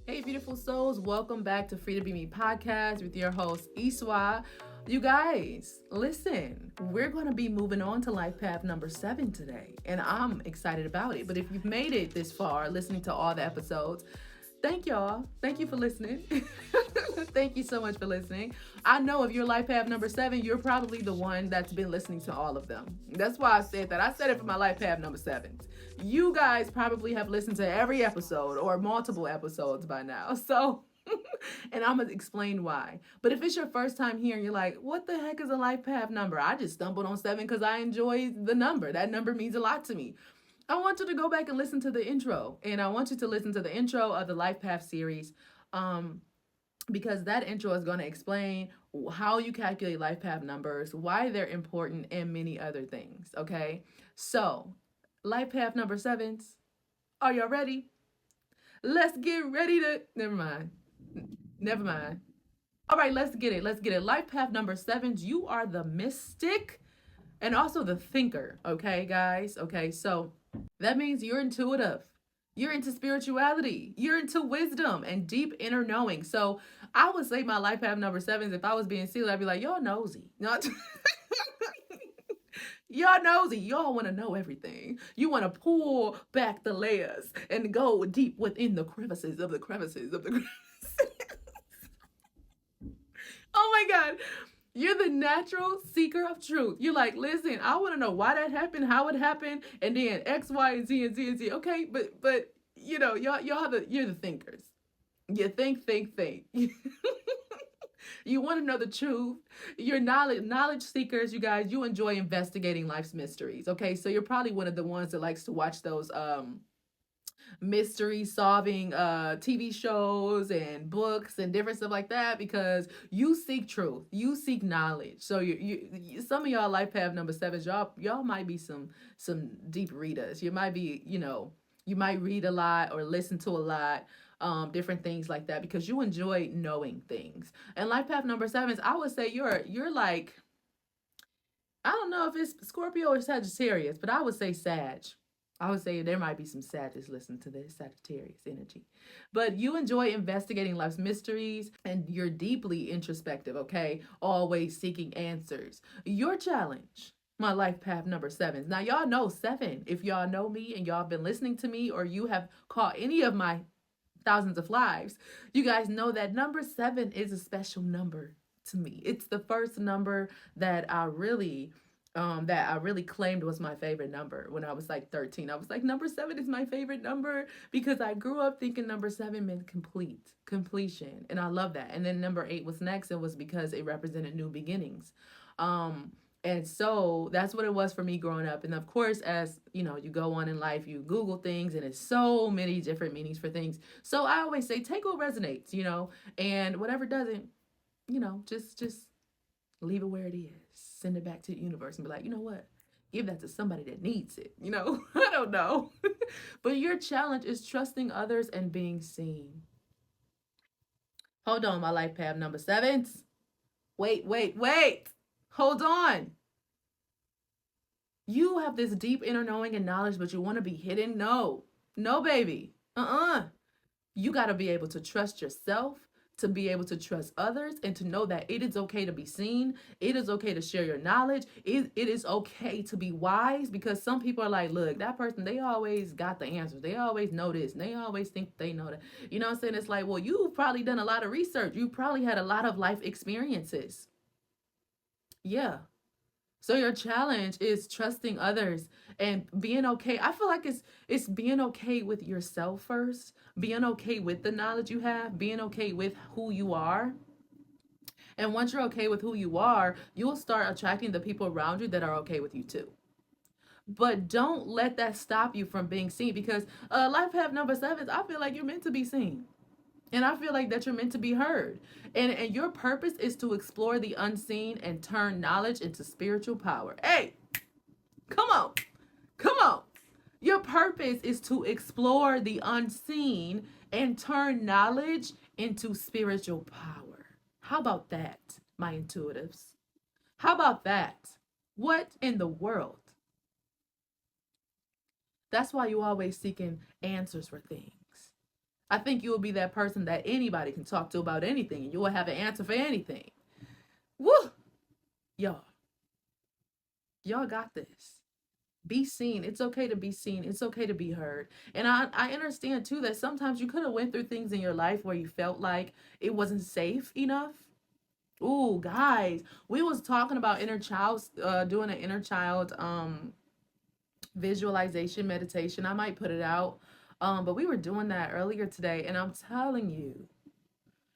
Hey, beautiful souls, welcome back to Free to Be Me podcast with your host, Iswa. You guys, listen, we're going to be moving on to life path number 7 today, and I'm excited about it. But if you've made it this far, listening to all the episodes, thank y'all. Thank you for listening. Thank you so much for listening. I know if you're life path number 7, you're probably the one that's been listening to all of them. That's why I said that. I said it for my life path number 7. You guys probably have listened to every episode or multiple episodes by now. So, and I'm going to explain why. But if it's your first time here and you're like, what the heck is a life path number? I just stumbled on 7 because I enjoy the number. That number means a lot to me. I want you to go back and listen to the intro. And I want you to listen to the intro of the Life Path series. Because that intro is going to explain how you calculate life path numbers, why they're important, and many other things. Okay. So, life path number 7s, are y'all ready? Let's get ready to. Never mind. Never mind. All right, let's get it. Let's get it. Life path number 7s, you are the mystic and also the thinker. Okay, guys. Okay, so that means you're intuitive. You're into spirituality. You're into wisdom and deep inner knowing. So I would say my life path number 7s, if I was being silly, I'd be like, y'all nosy. Not y'all nosy. Y'all want to know everything. You want to pull back the layers and go deep within the crevices of the crevices of the crevices. Oh my God. You're the natural seeker of truth. You're like, listen, I want to know why that happened, how it happened, and then X, Y, and Z and Z and Z. Okay, but y'all have you're the thinkers. You think. You want to know the truth. You're knowledge seekers, you guys. You enjoy investigating life's mysteries. Okay, so you're probably one of the ones that likes to watch those mystery solving TV shows and books and different stuff like that because you seek truth, you seek knowledge. So you some of y'all life path number 7s, y'all might be some deep readers. You might be, you might read a lot or listen to a lot, different things like that because you enjoy knowing things. And life path number 7s, I would say you're like, I don't know if it's Scorpio or Sagittarius, but I would say Sag. I would say there might be some Sagittarius listening to this, Sagittarius energy. But you enjoy investigating life's mysteries and you're deeply introspective, okay? Always seeking answers. Your challenge, my life path number 7s. Now, y'all know 7. If y'all know me and y'all have been listening to me or you have caught any of my thousands of lives, you guys know that number 7 is a special number to me. It's the first number that I really claimed was my favorite number when I was like 13. I was like, number 7 is my favorite number because I grew up thinking number 7 meant completion. And I love that. And then number 8 was next. It was because it represented new beginnings. And so that's what it was for me growing up. And of course, as you go on in life, you Google things and it's so many different meanings for things. So I always say, take what resonates, and whatever doesn't, just leave it where it is. Send it back to the universe and be like, you know what? Give that to somebody that needs it. I don't know. But your challenge is trusting others and being seen. Hold on, my life path number 7s. Wait. Hold on. You have this deep inner knowing and knowledge, but you want to be hidden? No. No, baby. You got to be able to trust yourself, to be able to trust others, and to know that it is okay to be seen. It is okay to share your knowledge. It is okay to be wise because some people are like, look, that person, they always got the answers. They always know this. And they always think they know that. You know what I'm saying? It's like, well, you've probably done a lot of research. You probably had a lot of life experiences. Yeah. So your challenge is trusting others and being okay. I feel like it's being okay with yourself first, being okay with the knowledge you have, being okay with who you are. And once you're okay with who you are, you'll start attracting the people around you that are okay with you too. But don't let that stop you from being seen because life path number 7s, I feel like you're meant to be seen. And I feel like that you're meant to be heard. And your purpose is to explore the unseen and turn knowledge into spiritual power. Hey, come on. Come on. Your purpose is to explore the unseen and turn knowledge into spiritual power. How about that, my intuitives? How about that? What in the world? That's why you always seeking answers for things. I think you will be that person that anybody can talk to about anything, and you will have an answer for anything. Woo! Y'all, y'all got this. Be seen. It's okay to be seen. It's okay to be heard. And I understand too that sometimes you could have went through things in your life where you felt like it wasn't safe enough. Ooh, guys, we was talking about inner child, doing an inner child visualization meditation. I might put it out. But we were doing that earlier today, and I'm telling you,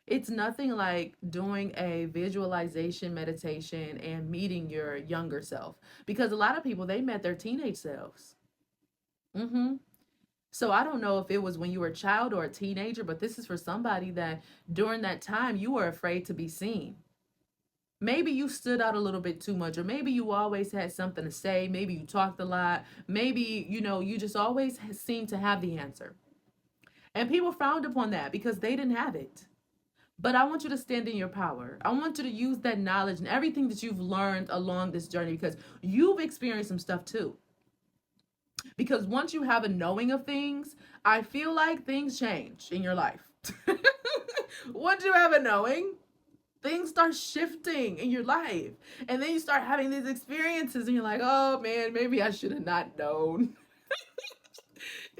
it's nothing like doing a visualization meditation and meeting your younger self, because a lot of people, they met their teenage selves. Mm-hmm. So I don't know if it was when you were a child or a teenager, but this is for somebody that during that time you were afraid to be seen. Maybe you stood out a little bit too much, or maybe you always had something to say. Maybe you talked a lot. Maybe, you just always seemed to have the answer. And people frowned upon that because they didn't have it. But I want you to stand in your power. I want you to use that knowledge and everything that you've learned along this journey, because you've experienced some stuff too. Because once you have a knowing of things, I feel like things change in your life. Once you have a knowing, things start shifting in your life. And then you start having these experiences and you're like, oh man, maybe I should have not known.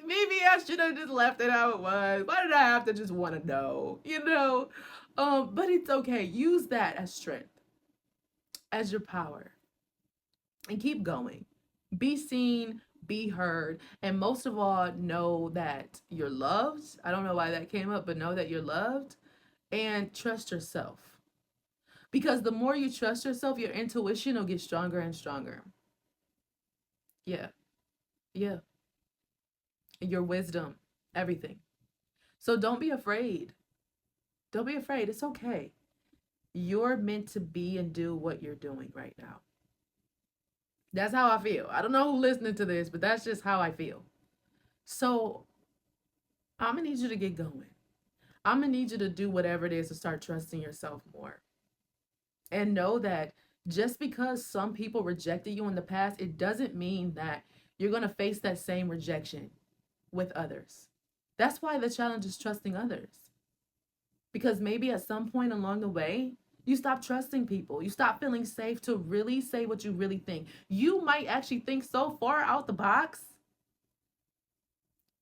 Maybe I should have just left it how it was. Why did I have to just want to know? But it's okay. Use that as strength, as your power, and keep going. Be seen, be heard, and most of all, know that you're loved. I don't know why that came up, but know that you're loved, and trust yourself. Because the more you trust yourself, your intuition will get stronger and stronger. Yeah, yeah. Your wisdom, everything. So don't be afraid. Don't be afraid. It's okay. You're meant to be and do what you're doing right now. That's how I feel. I don't know who's listening to this, but that's just how I feel. So I'm going to need you to get going. I'm going to need you to do whatever it is to start trusting yourself more. And know that just because some people rejected you in the past, it doesn't mean that you're going to face that same rejection with others. That's why the challenge is trusting others. Because maybe at some point along the way, you stop trusting people. You stop feeling safe to really say what you really think. You might actually think so far out the box.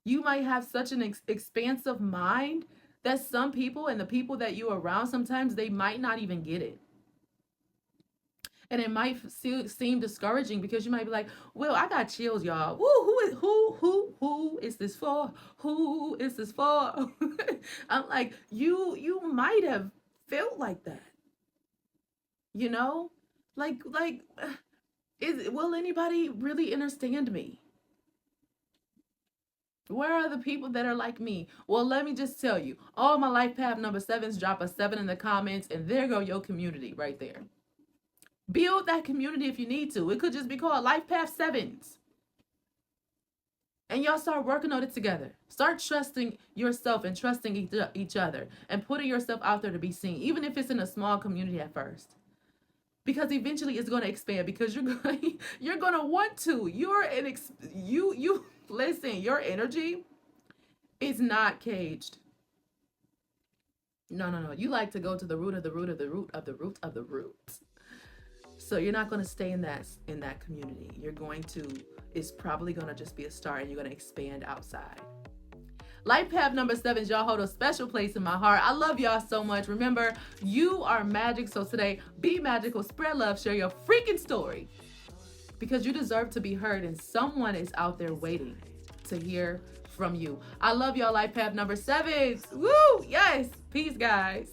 You might have such an expansive mind that some people and the people that you're around, sometimes they might not even get it. And it might seem discouraging because you might be like, well, I got chills, y'all. Woo, who is this for? Who is this for? I'm like, you might have felt like that. Like, will anybody really understand me? Where are the people that are like me? Well, let me just tell you, all my life path number 7s, drop a 7 in the comments, and there go your community right there. Build that community if you need to. It could just be called Life Path 7s. And y'all start working on it together. Start trusting yourself and trusting each other and putting yourself out there to be seen, even if it's in a small community at first. Because eventually it's going to expand, because you're going to want to. Listen, your energy is not caged. No. You like to go to the root of the root of the root of the root of the root. So you're not going to stay in that community. It's probably going to just be a start, and you're going to expand outside. Life path number 7, y'all hold a special place in my heart. I love y'all so much. Remember, you are magic. So today, be magical, spread love, share your freaking story, because you deserve to be heard, and someone is out there waiting to hear from you. I love y'all, life path number 7s. Woo! Yes. Peace, guys.